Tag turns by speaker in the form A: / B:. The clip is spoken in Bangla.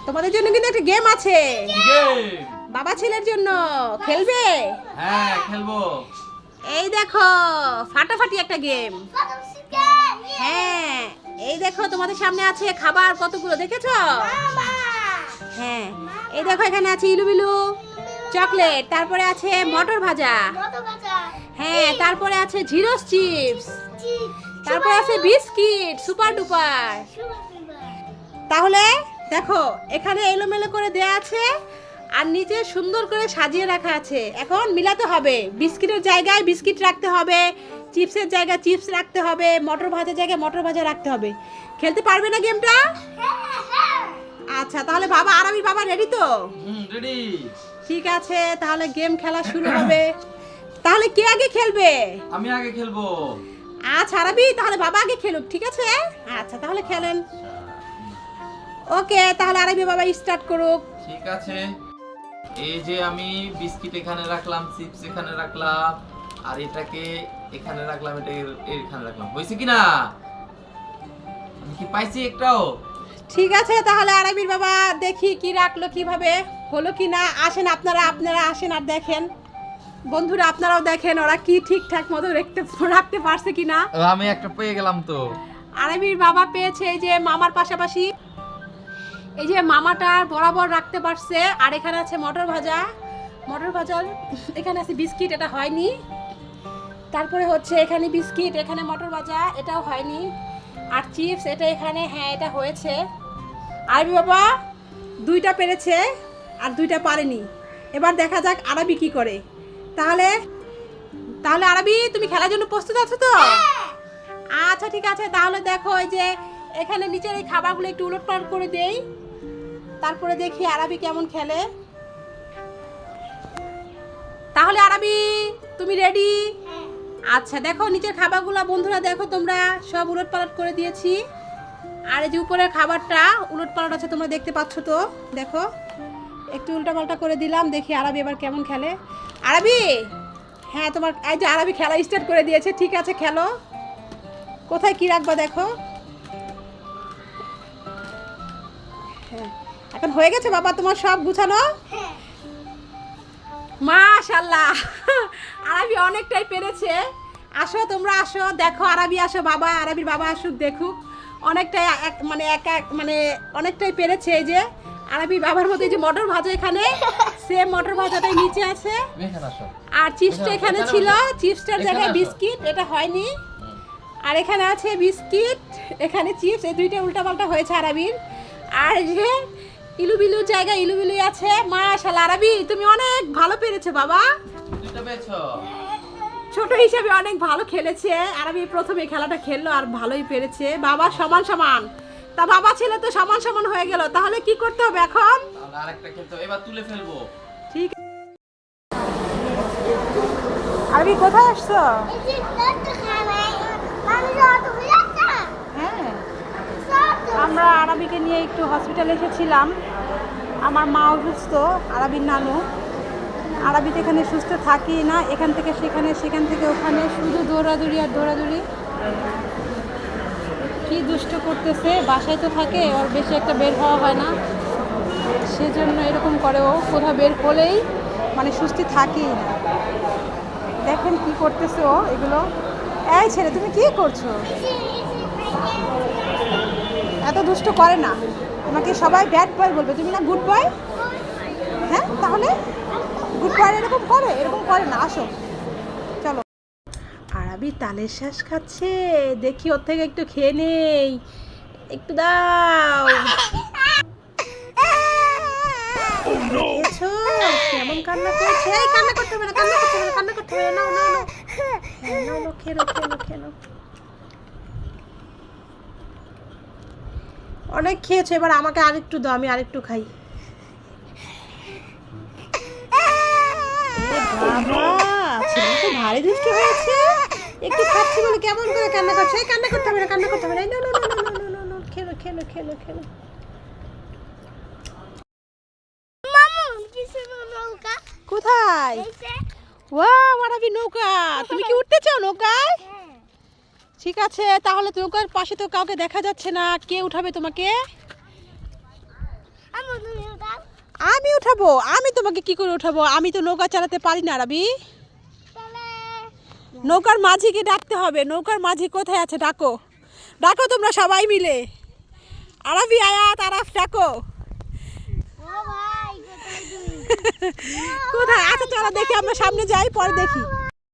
A: তোমাদের জন্য কিন্তু একটা গেম আছে। বাবা ছেলের জন্য খেলবে?
B: হ্যাঁ খেলবো।
A: এই দেখো ফাটাফাটি একটা গেম। হ্যাঁ এই দেখো তোমাদের সামনে আছে খাবার কতগুলো, দেখেছো? হ্যাঁ এই দেখো এখানে আছে ইলুবিলু চকলেট, তারপরে আছে মটর ভাজা, হ্যাঁ তারপরে আছে জিরোস চিপস, তারপরে আছে বিস্কিট সুপার ডুপার। তাহলে দেখো এখানে এলোমেলো করে দেয়া আছে আর নিচে সুন্দর করে সাজিয়ে রাখা আছে। এখন মিলাতে হবে, বিস্কিটের জায়গায় বিস্কিট রাখতে হবে, চিপসের জায়গায় চিপস রাখতে হবে, মটর ভাজার জায়গায় মটর ভাজা রাখতে হবে। খেলতে পারবে না গেমটা? আচ্ছা তাহলে বাবা আরামির বাবা রেডি তো?
B: রেডি।
A: ঠিক আছে তাহলে গেম খেলা শুরু হবে। তাহলে কে আগে খেলবে?
B: আমি আগে খেলবো।
A: আচ্ছা আরাবি তাহলে বাবা আগে খেলুক, ঠিক আছে? আচ্ছা তাহলে খেলেন। ওকে তাহলে আরাবি বাবা স্টার্ট করুক।
B: ঠিক আছে, এই যে আমি বিস্কিট এখানে রাখলাম, চিপস এখানে রাখলাম, আর এটাকে এখানে রাখলাম, এটা এখানে রাখলাম। হয়েছে কিনা? আমি কি পাইছি একটাও?
A: ঠিক আছে তাহলে আরাবির বাবা দেখি কি রাখলো, কিভাবে হলো কি না। আসেন আপনারা আসেন আর দেখেন, বন্ধুরা আপনারাও দেখেন ওরা কি ঠিকঠাক মতো রাখতে পারছে কিনা।
B: আমি একটা পেয়ে গেলাম তো।
A: আরাবির বাবা পেয়েছে এই যে মামার পাশাপাশি, এই যে মামাটার বরাবর রাখতে পারছে। আর এখানে আছে মটর ভাজার, এখানে আছে বিস্কিট, এটা হয়নি। তারপরে হচ্ছে এখানে বিস্কিট, এখানে মটর ভাজা, এটাও হয়নি। আর চিপস এটা এখানে, হ্যাঁ এটা হয়েছে। আরবি বাবা দুইটা পেরেছে আর দুইটা পারেনি। এবার দেখা যাক আরবি কি করে। তাহলে আরবি তুমি খেলার জন্য প্রস্তুত আছো তো? আচ্ছা ঠিক আছে তাহলে দেখো এই যে এখানে নিচের এই খাবারগুলো একটু উলটপালট করে দেই, তারপরে দেখি আরবি কেমন খেলে। তাহলে আরবি তুমি রেডি? আচ্ছা দেখো নিচের খাবারগুলো বন্ধুরা দেখো তোমরা সব উলটপালট করে দিয়েছি। আর এই যে উপরের খাবারটা উলটপালট আছে তোমরা দেখতে পাচ্ছ তো, দেখো একটু উল্টাপাল্টা করে দিলাম। দেখি আরবি এবার কেমন খেলে। আরবি হ্যাঁ তোমার এই যে আরবি খেলা স্টার্ট করে দিয়েছে, ঠিক আছে খেলো। কোথায় কি রাখবা দেখো। হ্যাঁ এখন হয়ে গেছে বাবা তোমার সব গুছানো? মাশাআল্লাহ আরবি অনেকটাই পেরেছে। আসো তোমরা আসো, দেখো আরবি আসো, বাবা আরবির বাবা আসুক দেখুক। অনেকটাই মানে অনেকটাই পেরেছে। এই যে আরবির বাবার মধ্যে যে মটর ভাজা এখানে সেম মটর ভাজাটাই নিচে আছে, আর চিপসটা এখানে ছিল, চিপসটার জায়গায় বিস্কিট, এটা হয়নি। আর এখানে আছে বিস্কিট, এখানে চিপস, এই দুইটা উল্টাপাল্টা হয়েছে আরবির। আর যে ইলুবিলু জায়গায় ইলুবিলুই আছে। মাশাআল্লাহ আরবি তুমি অনেক ভালো পেরেছো বাবা,
B: দুটো পেয়েছো।
A: ছোট হিসাবে অনেক ভালো খেলেছে আরবি, প্রথমে খেলাটা খেললো আর ভালোই পেরেছে। বাবা সমান সমান, তা বাবা ছেলে তো সমান সমান হয়ে গেল। তাহলে কি করতে হবে এখন?
B: তাহলে আরেকটা খেলতে হবে, এবার তুলে ফেলবো।
A: ঠিক আরবি কোথায় আসছো? হ্যাঁ আমরা আরবিকে নিয়ে একটু হসপিটালে এসেছিলাম। আমার মা অসুস্থ, আরবির নানু। আরবি তো এখানে সুস্থ থাকি না, এখান থেকে সেখানে, সেখান থেকে ওখানে, শুধু দৌড়াদৌড়ি আর দৌড়াদৌড়ি। কি দুষ্ট করতেছে, বাসায় তো থাকে, ওর বেশি একটা বের হওয়া হয় না, সেজন্য এরকম করে। ও কোথাও বের হলেই মানে সুস্থি থাকি না। দেখেন কি করতেছে ও এগুলো। এই ছেলে তুমি কি করছো? এত দুষ্ট করে না, তোমাকে সবাই ব্যাড বয় বলবে, তুমি না গুড বয়। হ্যাঁ তাহলে গুড বয় এরকম করে? এরকম করে না, আসো চলো। আরবি তালের শ্বাস খাচ্ছে, দেখি ওর থেকে একটু খেয়ে নেই, একটু দাও। দেখেছো কেমন কান্না করছে? এই কান্না করতে হবে না, কান্না করতে হবে না, কান্না করতে হবে না। নাও নাও নাও, হ্যাঁ নাও নাও, খেলো খেলো খেলো। অনেক খেয়েছো, এবার আমাকে আরেকটু দাও, আমি আরেকটু খাই। বাবা ছেলে তো ভারী দুষ্টু হয়েছে, একটু খাচ্ছি বলে কেমন করে কান্না করছে। এই কান্না করতে হবে না, কান্না করতে হবে না। নাও নাও নাও নাও নাও নাও, খেলো খেলো খেলো খেলো। কোথায়? ওয়াও আরবি নৌকা, তুমি কি উঠতে চাও নৌকায়? ঠিক আছে তাহলে নৌকার পাশে তো কাউকে দেখা যাচ্ছে না, কে উঠাবে তোমাকে? আমি উঠাবো? আমি তোমাকে কি করে উঠাবো? আমি তো নৌকা চালাতে পারি না রাবি। নৌকার মাঝিকে ডাকতে হবে। নৌকার মাঝি কোথায় আছে? ডাকো, ডাকো তোমরা সবাই মিলে। আরাবি, আয়াত, আরাফ, ডাকো। কোথায়? আচ্ছা চলো দেখি, আমরা সামনে যাই, পরে দেখি।